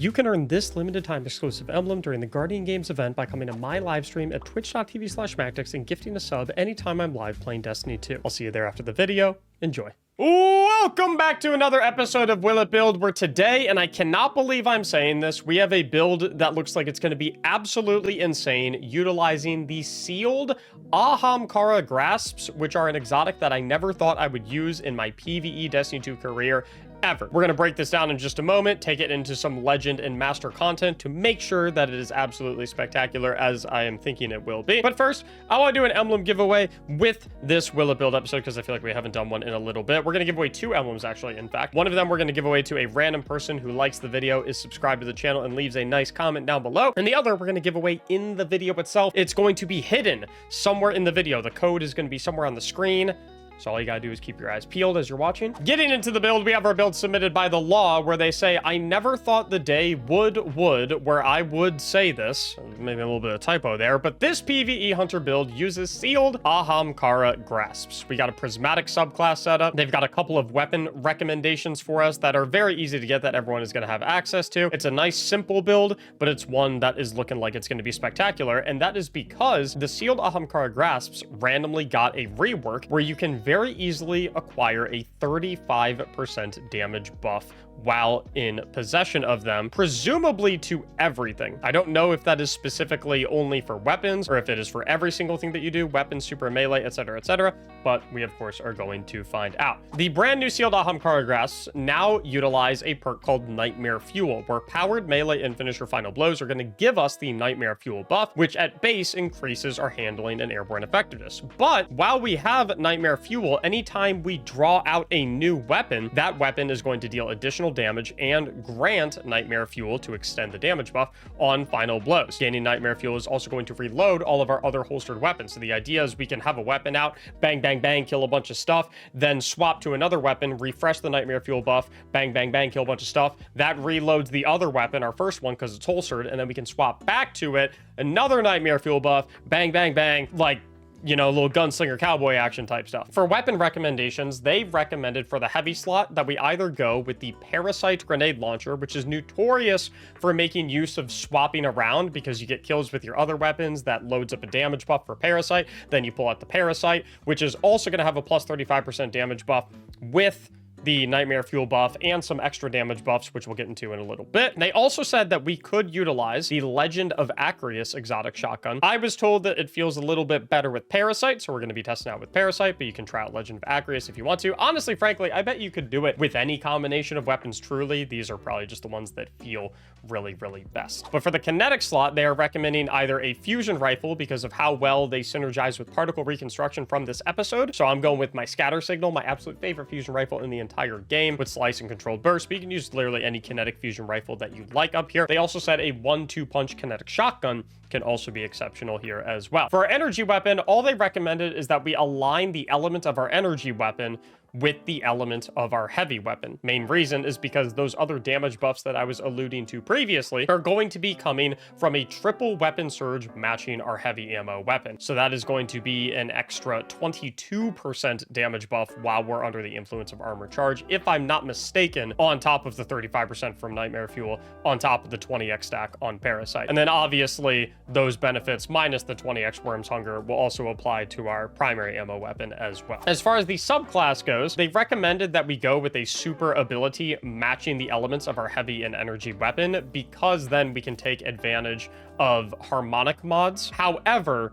You can earn this limited time exclusive emblem during the Guardian Games event by coming to my live stream at twitch.tv/Mactics and gifting a sub anytime I'm live playing Destiny 2. I'll see you there after the video. Enjoy. Welcome back to another episode of Will It Build, where today, and I cannot believe I'm saying this, we have a build that looks like it's going to be absolutely insane, utilizing the sealed Ahamkara grasps, which are an exotic that I never thought I would use in my PvE Destiny 2 career ever. We're going to break this down in just a moment, take it into some legend and master content to make sure that it is absolutely spectacular, as I am thinking it will be. But first, I want to do an emblem giveaway with this Will It Build episode, because I feel like we haven't done one in a little bit. We're going to give away 2 emblems, actually, in fact. One of them we're going to give away to a random person who likes the video, is subscribed to the channel, and leaves a nice comment down below. And the other we're going to give away in the video itself. It's going to be hidden somewhere in the video. The code is going to be somewhere on the screen. So all you gotta do is keep your eyes peeled as you're watching. Getting into the build, we have our build submitted by the law, where they say, I never thought the day would, where I would say this. Maybe a little bit of typo there, but this PvE hunter build uses sealed Ahamkara grasps. We got a prismatic subclass setup. They've got a couple of weapon recommendations for us that are very easy to get, that everyone is gonna have access to. It's a nice, simple build, but it's one that is looking like it's gonna be spectacular, and that is because the sealed Ahamkara grasps randomly got a rework where you can very easily acquire a 35% damage buff while in possession of them, presumably to everything. I don't know if that is specifically only for weapons or if it is for every single thing that you do, weapons, super melee, etc., but we of course are going to find out. The brand new sealed Ahamkara grasps now utilize a perk called Nightmare Fuel, where powered melee and finisher final blows are going to give us the Nightmare Fuel buff, which at base increases our handling and airborne effectiveness. But while we have Nightmare Fuel, anytime we draw out a new weapon, that weapon is going to deal additional damage and grant Nightmare Fuel to extend the damage buff on final blows. Gaining Nightmare Fuel is also going to reload all of our other holstered weapons. So the idea is we can have a weapon out, bang, bang, bang, kill a bunch of stuff, then swap to another weapon, refresh the Nightmare Fuel buff, bang, bang, bang, kill a bunch of stuff. That reloads the other weapon, our first one, because it's holstered, and then we can swap back to it, another Nightmare Fuel buff, bang, bang, bang, like, you know, little gunslinger cowboy action type stuff. For weapon recommendations, they recommended for the heavy slot that we either go with the Parasite Grenade Launcher, which is notorious for making use of swapping around because you get kills with your other weapons. That loads up a damage buff for Parasite. Then you pull out the Parasite, which is also going to have a plus 35% damage buff with the Nightmare Fuel buff and some extra damage buffs, which we'll get into in a little bit. They also said that we could utilize the Legend of Acreus exotic shotgun. I was told that it feels a little bit better with Parasite, so we're going to be testing out with Parasite, but you can try out Legend of Acreus if you want to. Honestly, frankly, I bet you could do it with any combination of weapons, truly. These are probably just the ones that feel really, really best. But for the kinetic slot, they are recommending either a fusion rifle because of how well they synergize with particle reconstruction from this episode. So I'm going with my scatter signal, my absolute favorite fusion rifle in the entire game, with slice and controlled burst, but you can use literally any kinetic fusion rifle that you like up here. They also said a 1-2 punch kinetic shotgun can also be exceptional here as well. For our energy weapon, all they recommended is that we align the element of our energy weapon with the element of our heavy weapon. Main reason is because those other damage buffs that I was alluding to previously are going to be coming from a triple weapon surge matching our heavy ammo weapon. So that is going to be an extra 22% damage buff while we're under the influence of armor charge, if I'm not mistaken, on top of the 35% from Nightmare Fuel, on top of the 20x stack on Parasite. And then obviously those benefits minus the 20x Worm's Hunger will also apply to our primary ammo weapon as well. As far as the subclass goes, they recommended that we go with a super ability matching the elements of our heavy and energy weapon, because then we can take advantage of harmonic mods. However,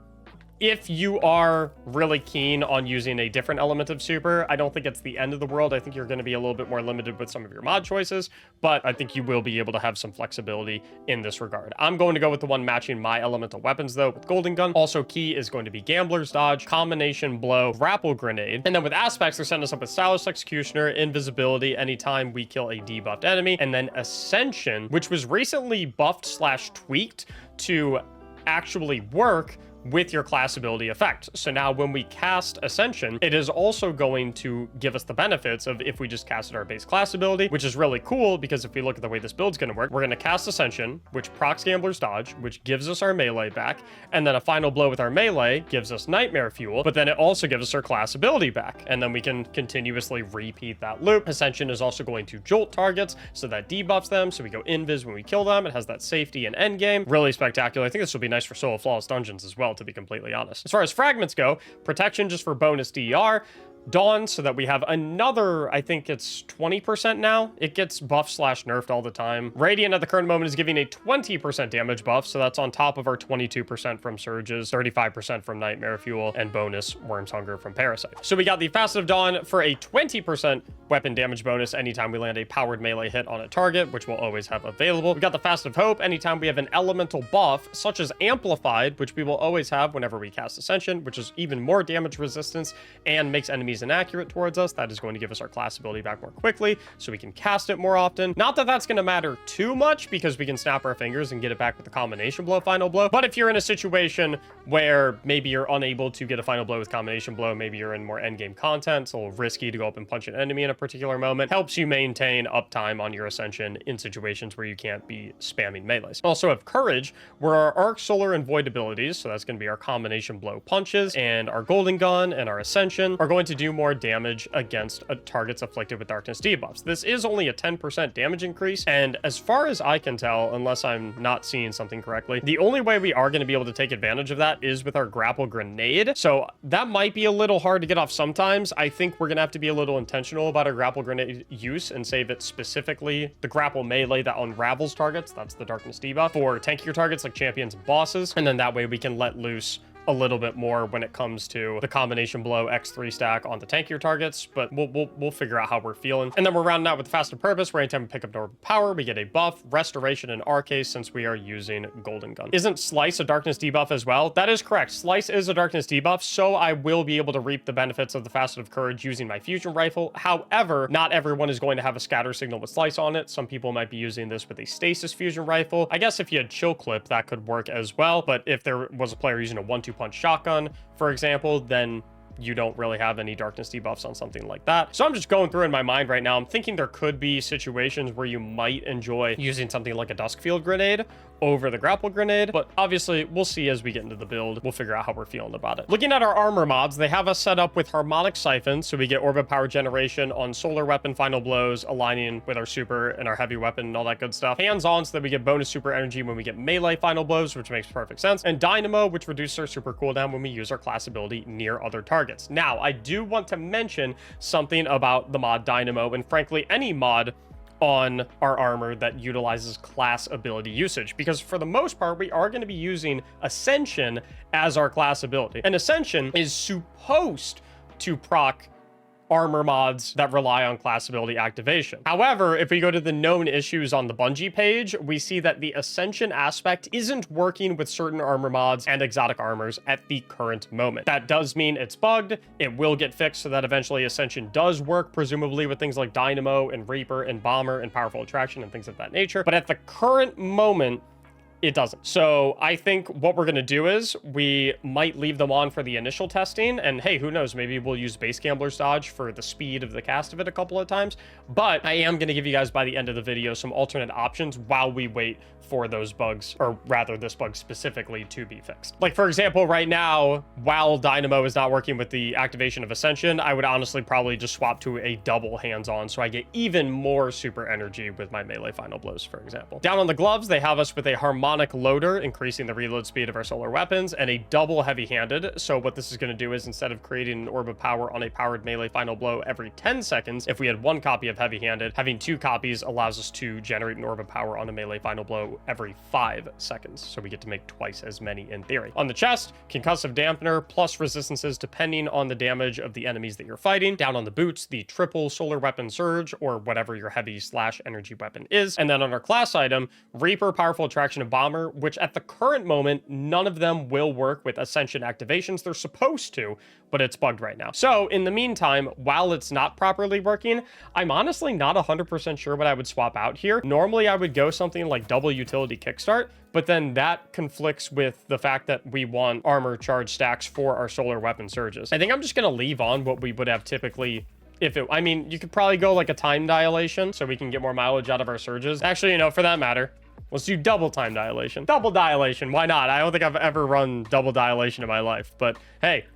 if you are really keen on using a different element of super, I don't think it's the end of the world. I think you're going to be a little bit more limited with some of your mod choices, but I think you will be able to have some flexibility in this regard. I'm going to go with the one matching my elemental weapons, though, with Golden Gun. Also key is going to be Gambler's Dodge, Combination Blow, Grapple Grenade, and then with aspects, they're setting us up with Stylus Executioner, Invisibility anytime we kill a debuffed enemy, and then Ascension, which was recently buffed/tweaked to actually work with your class ability effect. So now when we cast Ascension, it is also going to give us the benefits of if we just casted our base class ability, which is really cool because if we look at the way this build's going to work, we're going to cast Ascension, which procs Gambler's Dodge, which gives us our melee back, and then a final blow with our melee gives us Nightmare Fuel, but then it also gives us our class ability back, and then we can continuously repeat that loop. Ascension is also going to jolt targets, so that debuffs them, so we go invis when we kill them. It has that safety and endgame. Really spectacular. I think this will be nice for solo flawless dungeons as well, to be completely honest. As far as fragments go, protection just for bonus DER, Dawn, so that we have another, I think it's 20% now. It gets buffed / nerfed all the time. Radiant at the current moment is giving a 20% damage buff, so that's on top of our 22% from Surges, 35% from Nightmare Fuel, and bonus Worm's Hunger from Parasite. So we got the Facet of Dawn for a 20% weapon damage bonus anytime we land a powered melee hit on a target, which we'll always have available. We got the Facet of Hope anytime we have an elemental buff, such as Amplified, which we will always have whenever we cast Ascension, which is even more damage resistance and makes enemies inaccurate towards us. That is going to give us our class ability back more quickly, so we can cast it more often. Not that that's going to matter too much, because we can snap our fingers and get it back with the combination blow, final blow. But if you're in a situation where maybe you're unable to get a final blow with combination blow, maybe you're in more endgame content, it's a little risky to go up and punch an enemy in a particular moment, helps you maintain uptime on your Ascension in situations where you can't be spamming melees. Also have Courage, where our Arc, Solar, and Void abilities, so that's going to be our combination blow punches, and our Golden Gun and our Ascension are going to do more damage against targets afflicted with darkness debuffs. This is only a 10% damage increase, and as far as I can tell, unless I'm not seeing something correctly, the only way we are going to be able to take advantage of that is with our grapple grenade. So that might be a little hard to get off sometimes. I think we're going to have to be a little intentional about our grapple grenade use and save it specifically the grapple melee that unravels targets. That's the darkness debuff for tankier targets like champions and bosses, and then that way we can let loose a little bit more when it comes to the combination blow X3 stack on the tankier targets, but we'll figure out how we're feeling. And then we're rounding out with Fast and Purpose, where anytime we pick up an orb of power, we get a buff, restoration in our case, since we are using Golden Gun. Isn't Slice a darkness debuff as well? That is correct. Slice is a darkness debuff, so I will be able to reap the benefits of the Facet of Courage using my fusion rifle. However, not everyone is going to have a scatter signal with Slice on it. Some people might be using this with a stasis fusion rifle. I guess if you had Chill Clip, that could work as well, but if there was a player using a 1-2 punch shotgun, for example, then you don't really have any darkness debuffs on something like that. So I'm just going through in my mind right now. I'm thinking there could be situations where you might enjoy using something like a Duskfield grenade over the grapple grenade, but obviously we'll see as we get into the build. We'll figure out how we're feeling about it. Looking at our armor mods, they have us set up with Harmonic Siphon, so we get Orb of Power generation on solar weapon final blows, aligning with our super and our heavy weapon and all that good stuff. Hands-on, so that we get bonus super energy when we get melee final blows, which makes perfect sense. And Dynamo, which reduces our super cooldown when we use our class ability near other targets. Now, I do want to mention something about the mod Dynamo, and frankly, any mod on our armor that utilizes class ability usage, because for the most part we are going to be using Ascension as our class ability, and Ascension is supposed to proc armor mods that rely on class ability activation. However, if we go to the known issues on the Bungie page, we see that the Ascension aspect isn't working with certain armor mods and exotic armors at the current moment. That does mean it's bugged. It will get fixed so that eventually Ascension does work, presumably with things like Dynamo and Reaper and Bomber and Powerful Attraction and things of that nature. But at the current moment, it doesn't. So I think what we're going to do is we might leave them on for the initial testing, and hey, who knows, maybe we'll use base Gambler's Dodge for the speed of the cast of it a couple of times. But I am going to give you guys by the end of the video some alternate options while we wait for those bugs, or rather this bug specifically, to be fixed. Like for example, right now, while Dynamo is not working with the activation of Ascension, I would honestly probably just swap to a double hands-on so I get even more super energy with my melee final blows, for example. Down on the gloves, they have us with a Harmonic Loader, increasing the reload speed of our solar weapons, and a double heavy-handed. So what this is going to do is, instead of creating an orb of power on a powered melee final blow every 10 seconds, if we had one copy of heavy-handed, having 2 copies allows us to generate an orb of power on a melee final blow every 5 seconds. So we get to make twice as many in theory. On the chest, concussive dampener plus resistances depending on the damage of the enemies that you're fighting. Down on the boots, the triple solar weapon surge, or whatever your heavy / energy weapon is. And then on our class item, Reaper, Powerful Attraction, and Bomber, which at the current moment, none of them will work with Ascension activations. They're supposed to, but it's bugged right now. So in the meantime, while it's not properly working, I'm honestly not 100% sure what I would swap out here. Normally I would go something like double utility kickstart, but then that conflicts with the fact that we want armor charge stacks for our solar weapon surges. I think I'm just gonna leave on what we would have typically. I mean, you could probably go like a time dilation so we can get more mileage out of our surges. Actually, you know, for that matter, let's do double time dilation. Double dilation, why not? I don't think I've ever run double dilation in my life, but hey,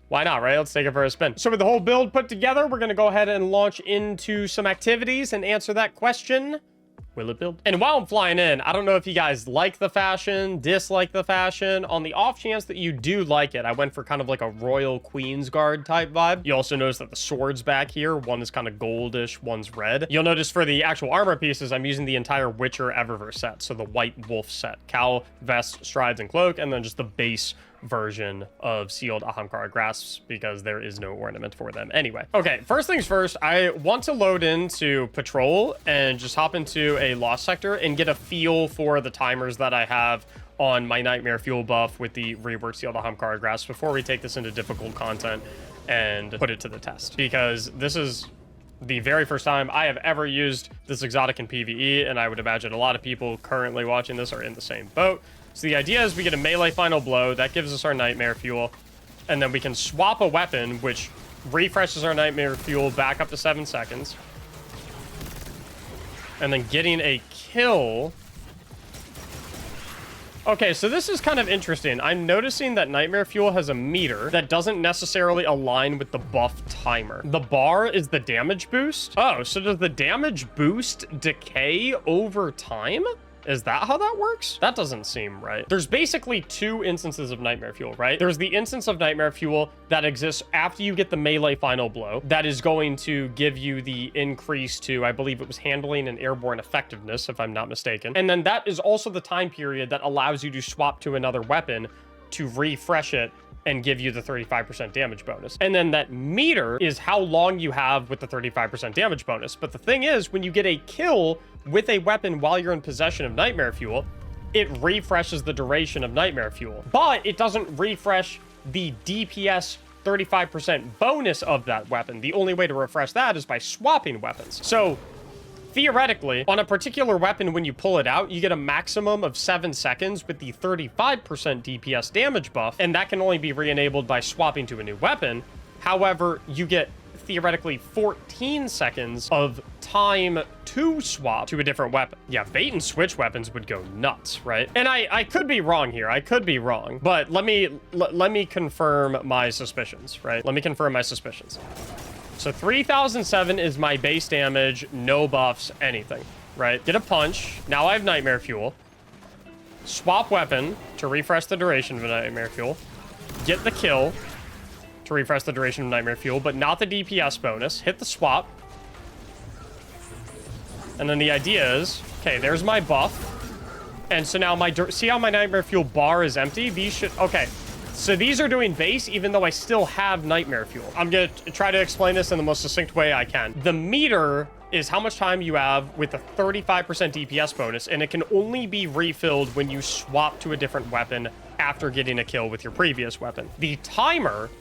why not, right? Let's take it for a spin. So with the whole build put together, we're gonna go ahead and launch into some activities and answer that question. Will it build? And while I'm flying in, I don't know if you guys like the fashion, dislike the fashion. On the off chance that you do like it, I went for kind of like a royal Queen's Guard type vibe. You also notice that the swords back here, one is kind of goldish, one's red. You'll notice for the actual armor pieces, I'm using the entire Witcher Eververse set. So the White Wolf set, cowl, vest, strides, and cloak, and then just the base version of sealed Ahamkara grasps because there is no ornament for them anyway. Okay, first things first, I want to load into patrol and just hop into a lost sector and get a feel for the timers that I have on my Nightmare Fuel buff with the reworked sealed Ahamkara grasps before we take this into difficult content and put it to the test, because this is the very first time I have ever used this exotic in PvE, and I would imagine a lot of people currently watching this are in the same boat. So the idea is we get a melee final blow. That gives us our Nightmare Fuel. And then we can swap a weapon, which refreshes our Nightmare Fuel back up to 7 seconds. And then getting a kill. Okay, so this is kind of interesting. I'm noticing that Nightmare Fuel has a meter that doesn't necessarily align with the buff timer. The bar is the damage boost. Oh, so does the damage boost decay over time? Is that how that works? That doesn't seem right. There's basically two instances of Nightmare Fuel, right? There's the instance of Nightmare Fuel that exists after you get the melee final blow. That is going to give you the increase to, I believe it was handling and airborne effectiveness, if I'm not mistaken. And then that is also the time period that allows you to swap to another weapon to refresh it and give you the 35% damage bonus. And then that meter is how long you have with the 35% damage bonus. But the thing is, when you get a kill with a weapon while you're in possession of Nightmare Fuel, it refreshes the duration of Nightmare Fuel. But it doesn't refresh the DPS 35% bonus of that weapon. The only way to refresh that is by swapping weapons. So theoretically, on a particular weapon, when you pull it out, you get a maximum of 7 seconds with the 35% DPS damage buff, and that can only be re-enabled by swapping to a new weapon. However, you get theoretically 14 seconds of time to swap to a different weapon. Yeah, bait and switch weapons would go nuts, right? And I could be wrong here. I could be wrong, but let me confirm my suspicions, right? Let me confirm my suspicions. So 3007 is my base damage, no buffs, anything, right? Get a punch. Now I have Nightmare Fuel. Swap weapon to refresh the duration of Nightmare Fuel. Get the kill to refresh the duration of Nightmare Fuel, but not the DPS bonus. Hit the swap. And then the idea is, okay, there's my buff. And so now see how my Nightmare Fuel bar is empty? These should, okay. So these are doing base, even though I still have Nightmare Fuel. I'm going to try to explain this in the most succinct way I can. The meter is how much time you have with a 35% DPS bonus, and it can only be refilled when you swap to a different weapon after getting a kill with your previous weapon. The timer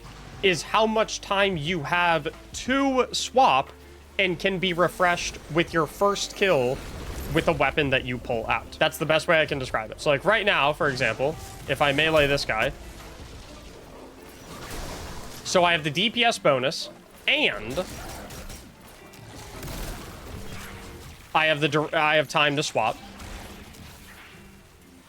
is how much time you have to swap and can be refreshed with your first kill with a weapon that you pull out. That's the best way I can describe it. So like right now, for example, if I melee this guy, so I have the DPS bonus, and I have time to swap.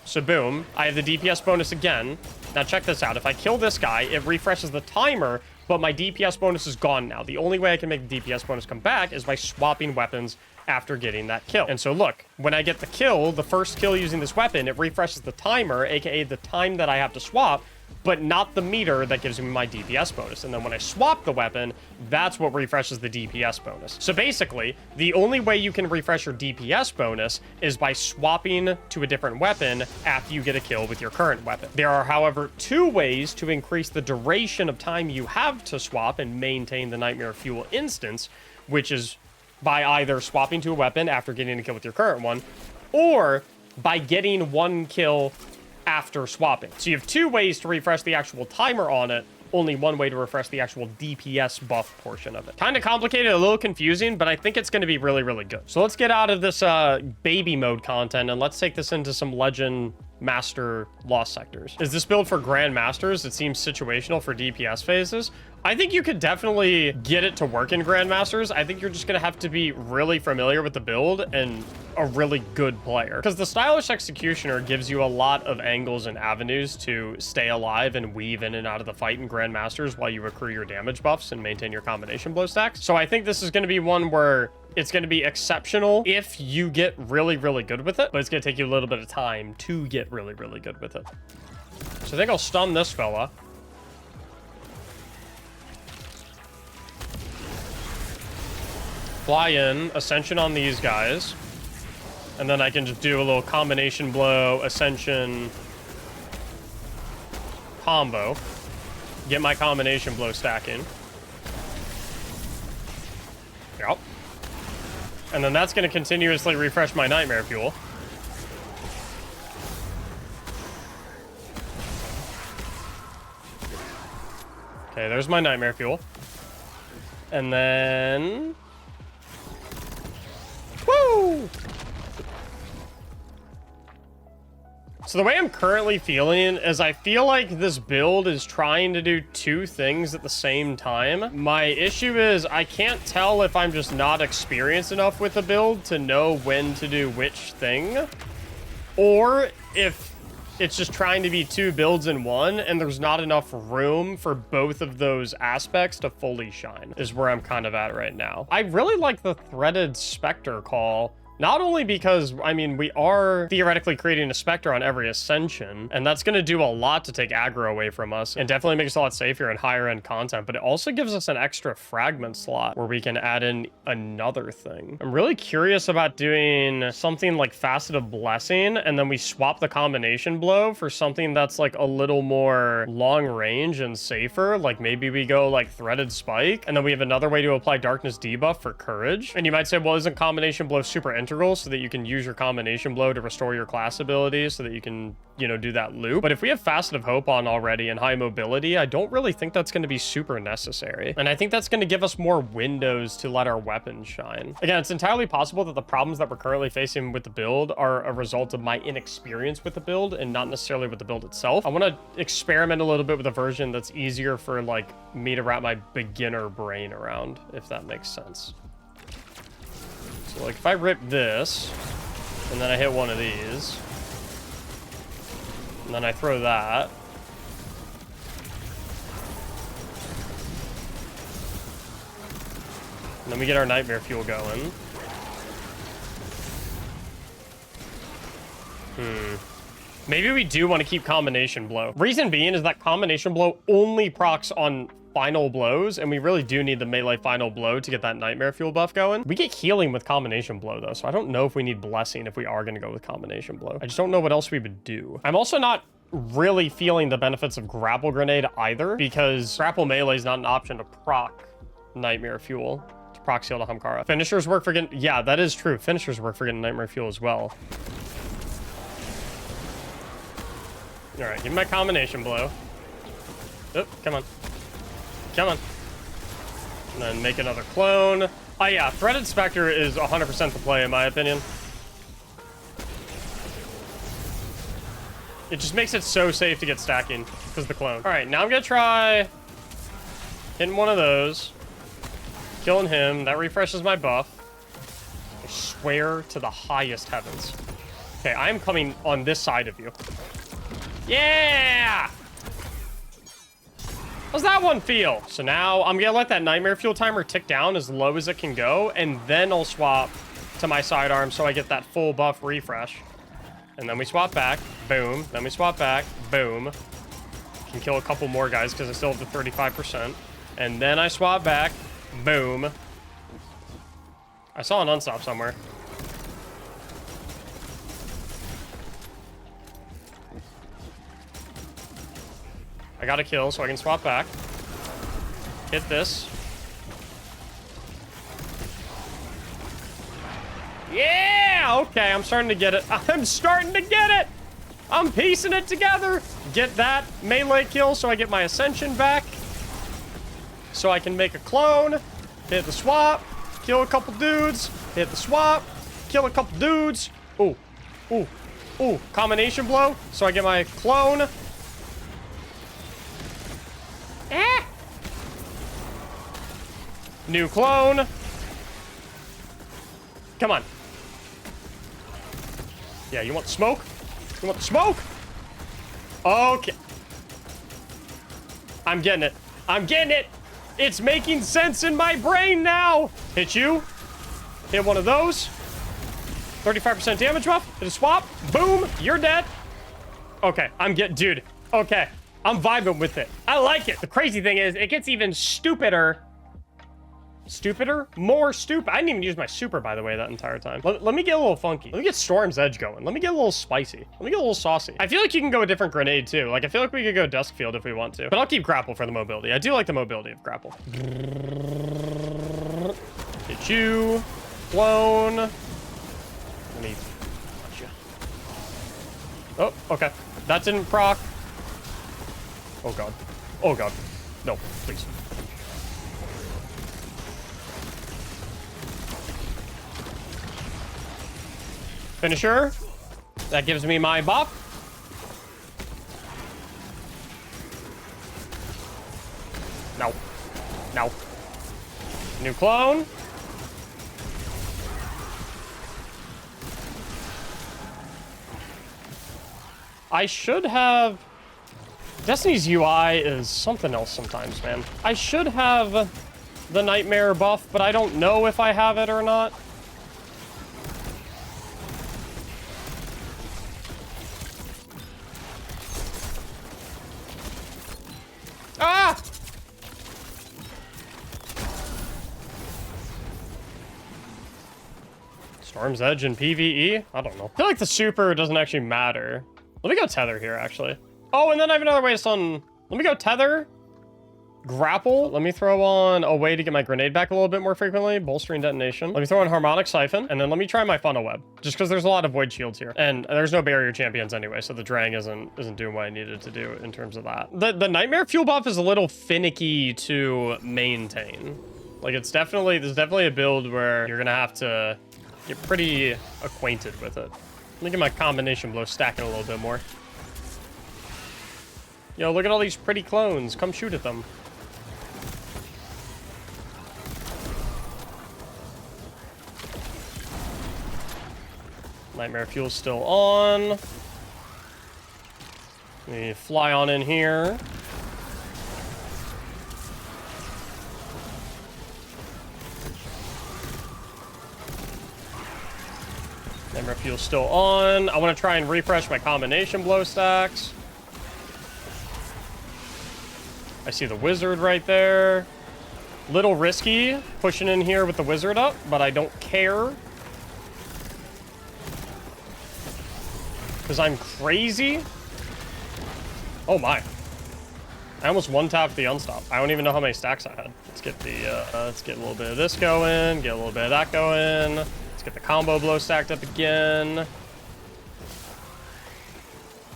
So boom, I have the DPS bonus again. Now check this out. If I kill this guy, it refreshes the timer, but my DPS bonus is gone now. The only way I can make the DPS bonus come back is by swapping weapons after getting that kill. And so look, when I get the kill, the first kill using this weapon, it refreshes the timer, aka the time that I have to swap, but not the meter that gives me my DPS bonus. And then when I swap the weapon, that's what refreshes the DPS bonus. So basically, the only way you can refresh your DPS bonus is by swapping to a different weapon after you get a kill with your current weapon. There are, however, two ways to increase the duration of time you have to swap and maintain the Nightmare Fuel instance, which is by either swapping to a weapon after getting a kill with your current one, or by getting 1 kill after swapping. So you have 2 ways to refresh the actual timer on it, only 1 way to refresh the actual DPS buff portion of it. Kind of complicated, a little confusing, but I think it's going to be really, really good. So let's get out of this baby mode content and let's take this into some Legend Master Lost Sectors. Is this build for Grand Masters? It seems situational for DPS phases. I think you could definitely get it to work in Grand Masters. I think you're just going to have to be really familiar with the build and a really good player. Because the Stylish Executioner gives you a lot of angles and avenues to stay alive and weave in and out of the fight in Grand Masters while you accrue your damage buffs and maintain your combination blow stacks. So I think this is going to be one where it's going to be exceptional if you get really, really good with it, but it's going to take you a little bit of time to get really, really good with it. So I think I'll stun this fella. Fly in, Ascension on these guys, and then I can just do a little combination blow, Ascension combo. Get my combination blow stacking. Yep. And then that's going to continuously refresh my Nightmare Fuel. Okay, there's my Nightmare Fuel. And then... Woo! So the way I'm currently feeling is I feel like this build is trying to do 2 things at the same time. My issue is I can't tell if I'm just not experienced enough with the build to know when to do which thing, or if it's just trying to be 2 builds in one and there's not enough room for both of those aspects to fully shine, is where I'm kind of at right now. I really like the Threaded Spectre call. Not only because, I mean, we are theoretically creating a Spectre on every Ascension, and that's going to do a lot to take aggro away from us, and definitely make us a lot safer in higher end content, but it also gives us an extra fragment slot where we can add in another thing. I'm really curious about doing something like Faceted Blessing, and then we swap the combination blow for something that's like a little more long range and safer. Like maybe we go like Threaded Spike, and then we have another way to apply Darkness debuff for Courage. And you might say, well, isn't combination blow super integral so that you can use your combination blow to restore your class abilities so that you can, you know, do that loop? But if we have Facet of Hope on already and high mobility, I don't really think that's going to be super necessary. And I think that's going to give us more windows to let our weapons shine. Again, it's entirely possible that the problems that we're currently facing with the build are a result of my inexperience with the build and not necessarily with the build itself. I want to experiment a little bit with a version that's easier for like me to wrap my beginner brain around, if that makes sense. So like if I rip this, and then I hit one of these, and then I throw that, and then we get our Nightmare Fuel going. Maybe we do want to keep Combination Blow. Reason being is that Combination Blow only procs on final blows, and we really do need the melee final blow to get that Nightmare Fuel buff going. We get healing with Combination Blow though, so I don't know if we need Blessing if we are going to go with Combination Blow. I just don't know what else we would do. I'm also not really feeling the benefits of Grapple Grenade either, because Grapple Melee is not an option to proc Nightmare Fuel, to proc Seal to Hamkara. Finishers work for getting... Yeah, that is true. Finishers work for getting Nightmare Fuel as well. All right, give me my Combination Blow. Oh, come on. Come on. And then make another clone. Oh yeah, Threaded Spectre is 100% the play in my opinion. It just makes it so safe to get stacking because of the clone. All right, now I'm gonna try hitting one of those, killing him. That refreshes my buff. I swear to the highest heavens. Okay, I am coming on this side of you. Yeah! How's that one feel? So now I'm gonna let that Nightmare Fuel timer tick down as low as it can go, and then I'll swap to my sidearm so I get that full buff refresh. And then we swap back, boom. Then we swap back, boom. Can kill a couple more guys because I still have the 35%. And then I swap back, boom. I saw an unstop somewhere. I got a kill, so I can swap back. Hit this. Yeah! Yeah, okay, I'm starting to get it. I'm starting to get it. I'm piecing it together. Get that melee kill so I get my ascension back. So I can make a clone. Hit the swap. Kill a couple dudes. Hit the swap. Kill a couple dudes. Ooh. Ooh. Ooh. Combination blow. So I get my clone. Eh. New clone. Come on. Yeah, you want smoke? You want the smoke? Okay. I'm getting it. I'm getting it. It's making sense in my brain now. Hit you. Hit one of those. 35% damage buff. Hit a swap. Boom. You're dead. Okay. I'm getting... Dude. Okay. I'm vibing with it. I like it. The crazy thing is, it gets even stupider. Stupider? More stupid. I didn't even use my super, by the way, that entire time. Let me get a little funky. Let me get Storm's Edge going. Let me get a little spicy. Let me get a little saucy. I feel like you can go a different grenade, too. Like, I feel like we could go Duskfield if we want to. But I'll keep Grapple for the mobility. I do like the mobility of Grapple. Hit you. Clone. Let me... Gotcha. Oh, okay. That didn't proc. Oh, God. Oh, God. No, please. Finisher. That gives me my buff. No. No. New clone. I should have... Destiny's UI is something else sometimes, man. I should have the Nightmare buff, but I don't know if I have it or not. Ah! Storm's Edge and PvE? I don't know. I feel like the super doesn't actually matter. Let me go Tether here, actually. Oh, and then I have another way to stun. Let me go Tether. Grapple. Let me throw on a way to get my grenade back a little bit more frequently. Bolstering detonation. Let me throw on Harmonic Siphon. And then let me try my Funnel Web. Just because there's a lot of Void Shields here. And there's no barrier champions anyway, so the Drang isn't doing what I needed to do in terms of that. The Nightmare Fuel buff is a little finicky to maintain. Like, there's definitely a build where you're gonna have to get pretty acquainted with it. Let me get my combination blow stacking a little bit more. Yo, look at all these pretty clones. Come shoot at them. Nightmare Fuel's still on. Let me fly on in here. Nightmare Fuel's still on. I want to try and refresh my combination blow stacks. I see the wizard right there. Little risky pushing in here with the wizard up, but I don't care. Because I'm crazy. Oh my. I almost one-tapped the unstop. I don't even know how many stacks I had. Let's get the, let's get a little bit of this going, get a little bit of that going. Let's get the combo blow stacked up again.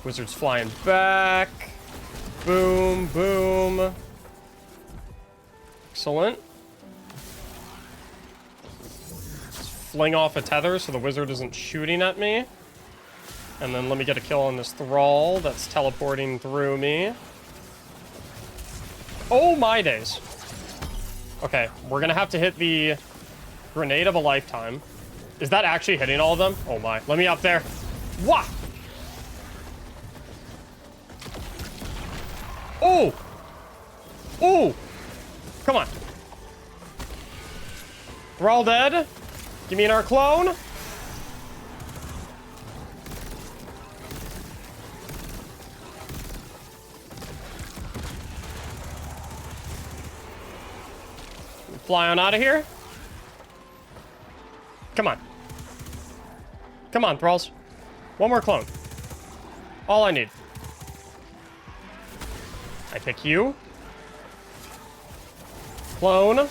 Wizard's flying back. Boom, boom. Excellent. Let's fling off a tether so the wizard isn't shooting at me. And then let me get a kill on this thrall that's teleporting through me. Oh my days. Okay, we're gonna have to hit the grenade of a lifetime. Is that actually hitting all of them? Oh my, let me up there. Wah! Oh! Oh! Come on. Thrall dead. Give me our clone. Fly on out of here. Come on. Come on, Thralls. One more clone. All I need. I pick you. Clone.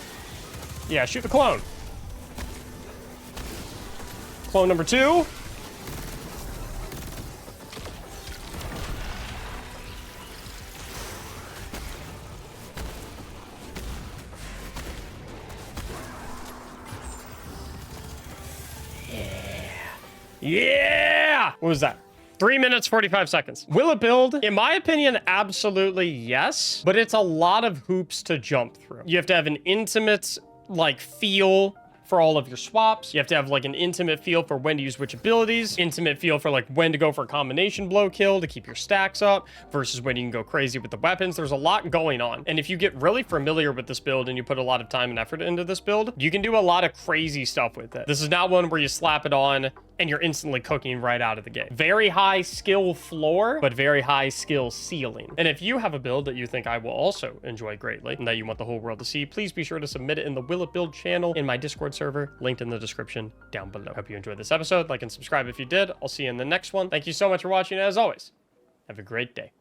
Yeah, shoot the clone. Clone number 2. Yeah! What was that? 3 minutes, 45 seconds. Will it build? In my opinion, absolutely yes, but it's a lot of hoops to jump through. You have to have an intimate, like, feel for all of your swaps. You have to have like an intimate feel for when to use which abilities, intimate feel for like when to go for a combination blow kill to keep your stacks up versus when you can go crazy with the weapons. There's a lot going on. And if you get really familiar with this build and you put a lot of time and effort into this build, you can do a lot of crazy stuff with it. This is not one where you slap it on and you're instantly cooking right out of the gate. Very high skill floor, but very high skill ceiling. And if you have a build that you think I will also enjoy greatly and that you want the whole world to see, please be sure to submit it in the Will It Build channel in my Discord server, linked in the description down below. Hope you enjoyed this episode. Like and subscribe if you did. I'll see you in the next one. Thank you so much for watching. As always, have a great day.